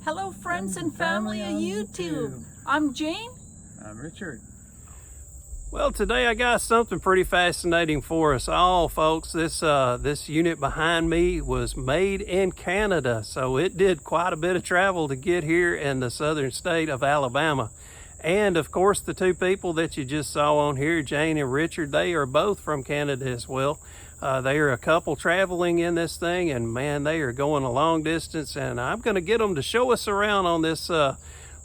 Hello friends and family of YouTube. I'm Jane. I'm Richard. Well, today I got something pretty fascinating for us all, folks. This unit behind me was made in Canada, so it did quite a bit of travel to get here in the southern state of Alabama. And of course, the two people that you just saw on here, Jane and Richard, they are both from Canada as well. They are a couple traveling in this thing, and man, they are going a long distance, and I'm going to get them to show us around on this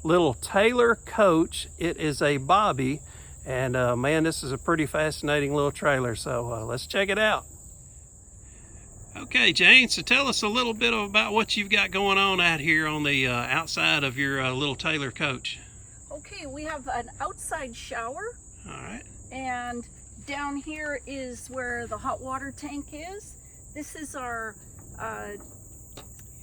little Taylor coach. It is a Bobbie, and man, this is a pretty fascinating little trailer, so let's check it out. Okay, Jane, so tell us a little bit about what you've got going on out here on the outside of your little Taylor coach. Okay, we have an outside shower. All right. And down here is where the hot water tank is. This is our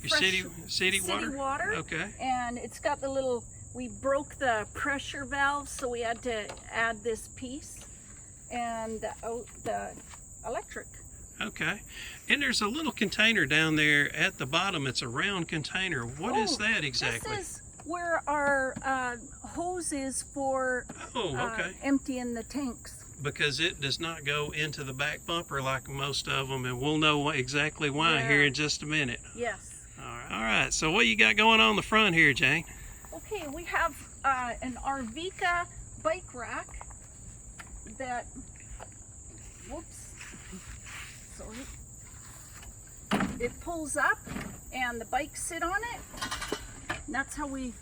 Your city water? Okay. And it's got the little, we broke the pressure valve, so we had to add this piece. And the electric. Okay. And there's a little container down there at the bottom. It's a round container. What is that exactly? This is where our hose is for emptying the tanks. Because it does not go into the back bumper like most of them, and we'll know exactly why here in just a minute. Yes. All right. So what you got going on the front here, Jane? Okay, we have an Arvika bike rack that, whoops, sorry. It pulls up and the bikes sit on it. And that's how we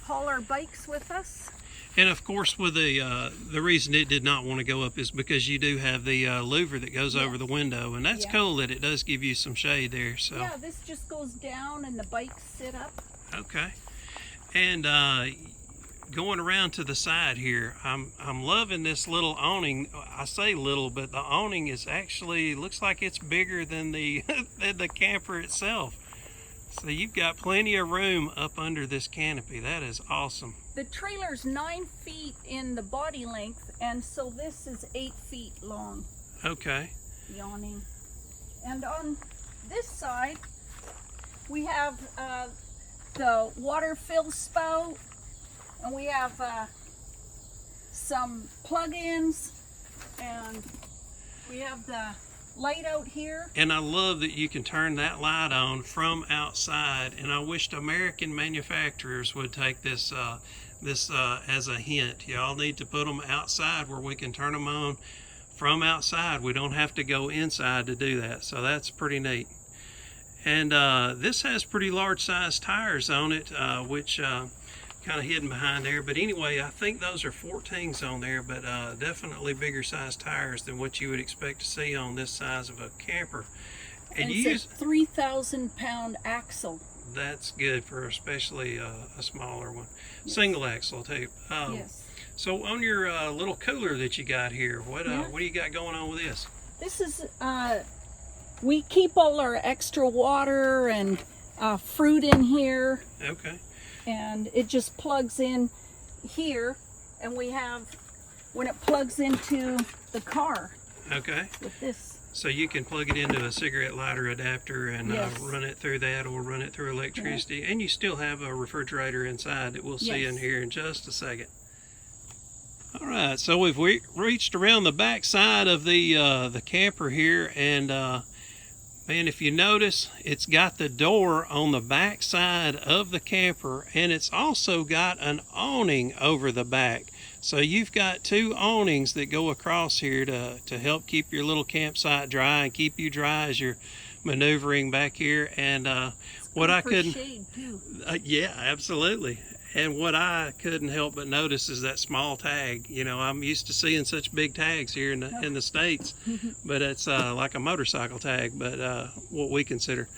haul our bikes with us. And of course, with the reason it did not want to go up is because you do have the louver that goes over the window, and that's cool that it does give you some shade there. So yeah, this just goes down and the bikes sit up. Okay. And going around to the side here, I'm loving this little awning. I say little, but the awning is actually looks like it's bigger than the than the camper itself. So you've got plenty of room up under this canopy. That is awesome. The trailer's 9 feet in the body length, and so this is 8 feet long. Okay. The awning. And on this side, we have the water fill spout, and we have some plug-ins, and we have the light out here. And I love that you can turn that light on from outside, and I wished American manufacturers would take this as a hint. Y'all need to put them outside where we can turn them on from outside. We don't have to go inside to do that, so that's pretty neat. And this has pretty large size tires on it, which kind of hidden behind there, but anyway, I think those are 14s on there, but definitely bigger size tires than what you would expect to see on this size of a camper. And you use a 3,000 pound axle. That's good for especially a smaller one. Single axle too. Yes. So on your little cooler that you got here, what do you got going on with this? This is we keep all our extra water and fruit in here. Okay. And it just plugs in here, and we have when it plugs into the car. Okay. With this. So you can plug it into a cigarette lighter adapter and run it through that, or run it through electricity, and you still have a refrigerator inside that we'll see in here in just a second. All right, so we've reached around the back side of the camper here, and man, if you notice, it's got the door on the back side of the camper, and it's also got an awning over the back. So you've got two awnings that go across here to help keep your little campsite dry and keep you dry as you're maneuvering back here. And what I couldn't, shade too. Yeah, absolutely. And what I couldn't help but notice is that small tag. You know, I'm used to seeing such big tags here in the States, but it's like a motorcycle tag, but what we consider.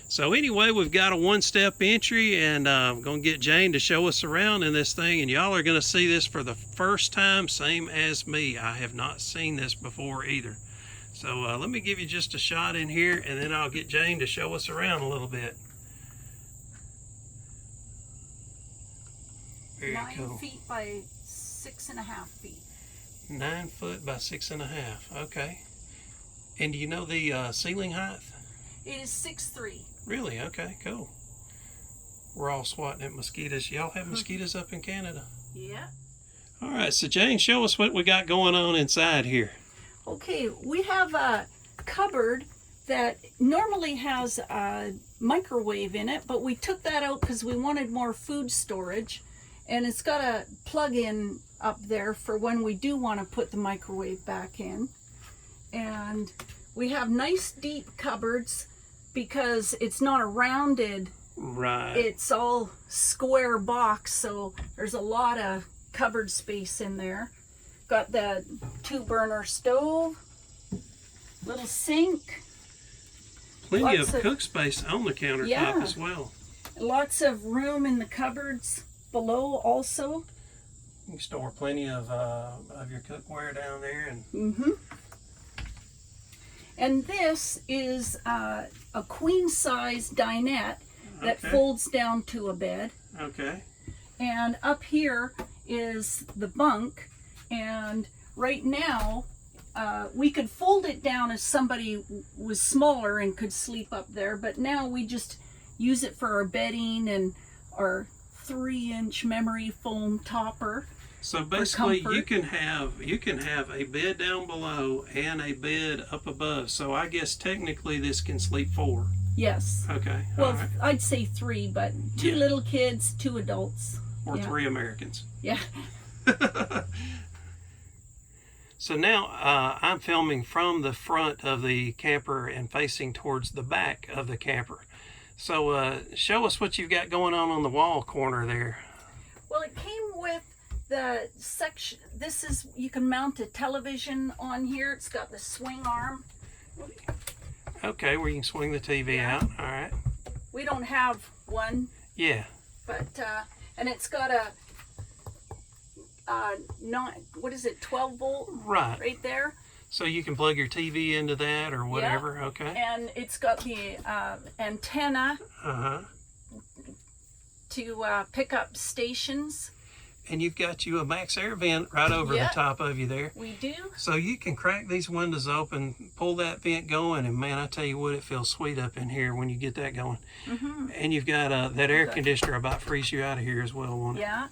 So anyway, we've got a one-step entry, and I'm going to get Jane to show us around in this thing, and y'all are going to see this for the first time, same as me. I have not seen this before either. So let me give you just a shot in here, and then I'll get Jane to show us around a little bit. Very 9 feet by 6.5 feet. 9 foot by 6.5. Okay. And do you know the ceiling height? It is 6'3". Really? Okay, cool. We're all swatting at mosquitoes. Y'all have mosquitoes up in Canada? Yeah. All right, so Jane, show us what we got going on inside here. Okay, we have a cupboard that normally has a microwave in it, but we took that out because we wanted more food storage. And it's got a plug-in up there for when we do want to put the microwave back in. And we have nice deep cupboards because it's not a rounded, Right. it's all square box, so there's a lot of cupboard space in there. Got the 2-burner stove, little sink. Plenty of cook space on the countertop as well. Lots of room in the cupboards below also. You can store plenty of your cookware down there. And this is a queen-size dinette that folds down to a bed. Okay. And up here is the bunk. And right now, we could fold it down if somebody was smaller and could sleep up there. But now we just use it for our bedding and our 3-inch memory foam topper. So basically you can have a bed down below and a bed up above. So I guess technically this can sleep 4. Yes. Okay. Well, right. I'd say 3, but 2 little kids, 2 adults. Or 3 Americans. Yeah. So now I'm filming from the front of the camper and facing towards the back of the camper. So show us what you've got going on the wall corner there. Well, it came with the section. This is, you can mount a television on here. It's got the swing arm. Okay, where you can swing the TV out. All right. We don't have one. Yeah. But, and it's got a, what is it, 12 volt? Right there. So you can plug your TV into that or whatever. Yeah. Okay. And it's got the antenna to pick up stations. And you've got you a max air vent right over the top of you there. We do. So you can crack these windows open, pull that vent going, and man, I tell you what, it feels sweet up in here when you get that going. And you've got that air conditioner about freeze you out of here as well, won't it? Yeah.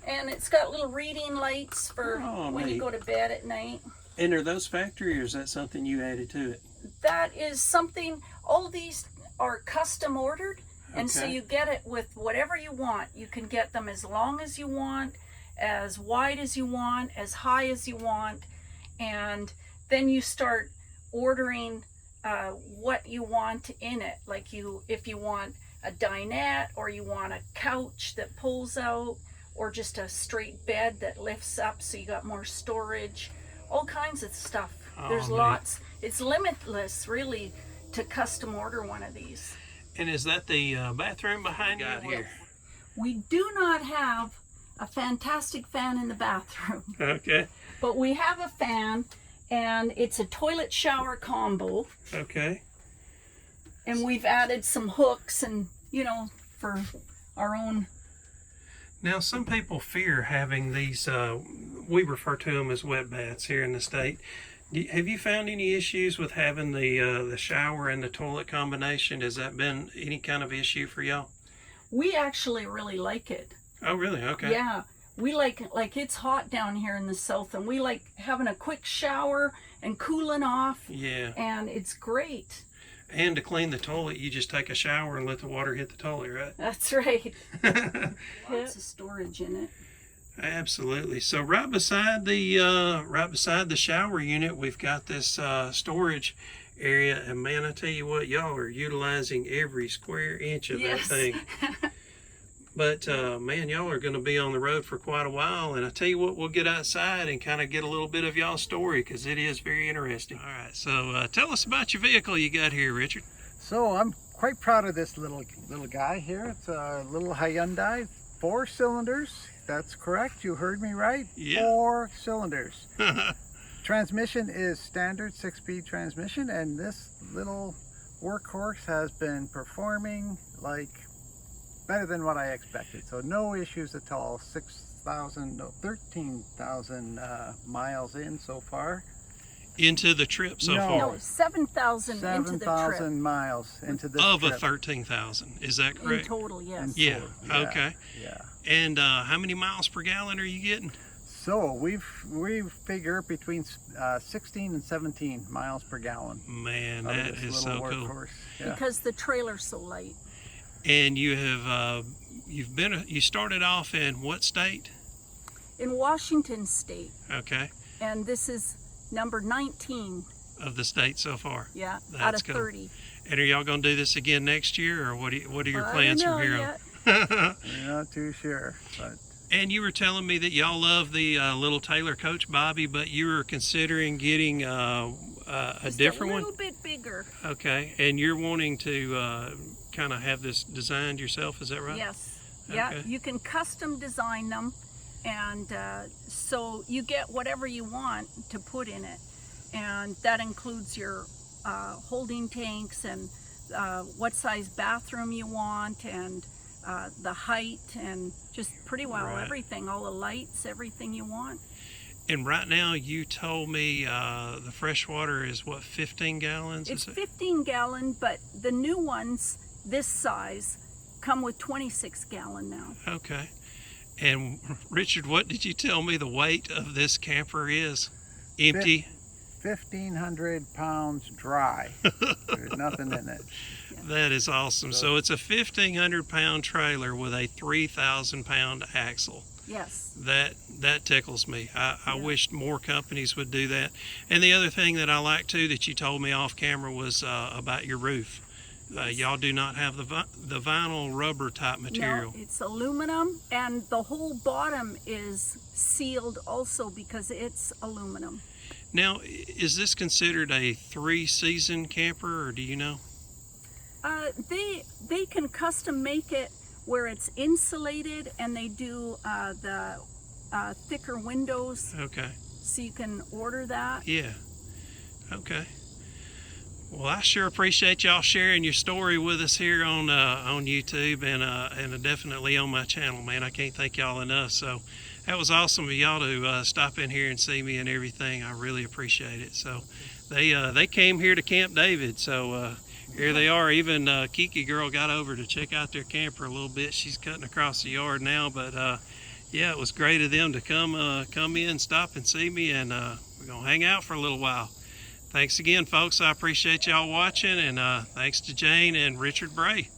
And it's got little reading lights for when you go to bed at night. And are those factory or is that something you added to it? That is something, all these are custom ordered. And so you get it with whatever you want. You can get them as long as you want, as wide as you want, as high as you want. And then you start ordering what you want in it. Like if you want a dinette, or you want a couch that pulls out, or just a straight bed that lifts up so you got more storage. All kinds of stuff. There's lots. It's limitless, really, to custom order one of these. And is that the bathroom behind you here? We do not have a fantastic fan in the bathroom. Okay. But we have a fan, and it's a toilet shower combo. Okay. And we've added some hooks and, for our own. Now, some people fear having these, we refer to them as wet baths here in the state. Have you found any issues with having the shower and the toilet combination? Has that been any kind of issue for y'all? We actually really like it. Oh, really? Okay. Yeah. We like it's hot down here in the south, and we like having a quick shower and cooling off. Yeah. And it's great. And to clean the toilet, you just take a shower and let the water hit the toilet, right? That's right. Lots of storage in it. Absolutely. So right beside the shower unit, we've got this storage area, and man, I tell you what, y'all are utilizing every square inch of that thing. But man, y'all are going to be on the road for quite a while, and I tell you what, we'll get outside and kind of get a little bit of y'all's story because it is very interesting. All right, so tell us about your vehicle you got here, Richard. So I'm quite proud of this little guy here. It's a little Hyundai, 4 cylinders. That's correct. You heard me right. Yeah. 4 cylinders. Transmission is standard 6-speed transmission, and this little workhorse has been performing like better than what I expected. So no issues at all. 13,000 miles in so far. into the trip so No. far? No, 7,000 into the trip. 7,000 miles into this Of a trip. 13,000, is that In correct? total, yes. Yeah, Yeah, okay. Yeah. And how many miles per gallon are you getting? So we figure between 16 and 17 miles per gallon. Man, out of that this is so little cool. workhorse. Yeah. Because the trailer's so light. And you have you started off in what state? In Washington State, Okay, and this is number 19, of the state so far. yeah, out That's of cool. 30. And are y'all gonna do this again next year, or what are your I plans don't from know here yet. on? We're not too sure, but And you were telling me that y'all love the little Taylor Coach Bobbie, but you were considering getting a Just different a one. little bit bigger. Okay, and you're wanting to kind of have this designed yourself, is that right? Yes. Yeah, Okay. you can custom design them, and so you get whatever you want to put in it, and that includes your holding tanks and what size bathroom you want, and the height, and just pretty well Right. everything, all the lights, everything you want. And right now, you told me the fresh water is what, 15 gallons? It's Is it? 15 gallon, but the new ones this size come with 26 gallon now. Okay. And Richard, what did you tell me the weight of this camper is? Empty? 1,500 pounds dry. There's nothing in it. That is awesome. So it's a 1,500 pound trailer with a 3,000 pound axle. Yes. That tickles me. I Yeah. wished more companies would do that. And the other thing that I like too that you told me off camera was about your roof. Y'all do not have the vinyl rubber type material. No, it's aluminum, and the whole bottom is sealed also because it's aluminum. Now, is this considered a 3-season camper, or do you know? They can custom make it where it's insulated, and they do the thicker windows, Okay. so you can order that. Yeah. Okay. Well, I sure appreciate y'all sharing your story with us here on YouTube and definitely on my channel, man. I can't thank y'all enough. So that was awesome of y'all to stop in here and see me and everything. I really appreciate it. So they came here to Camp David. So here they are. Even Kiki girl got over to check out their camper a little bit. She's cutting across the yard now, but yeah, it was great of them to come in, stop and see me, and we're gonna hang out for a little while. Thanks again, folks. I appreciate y'all watching, and thanks to Jane and Richard Bray.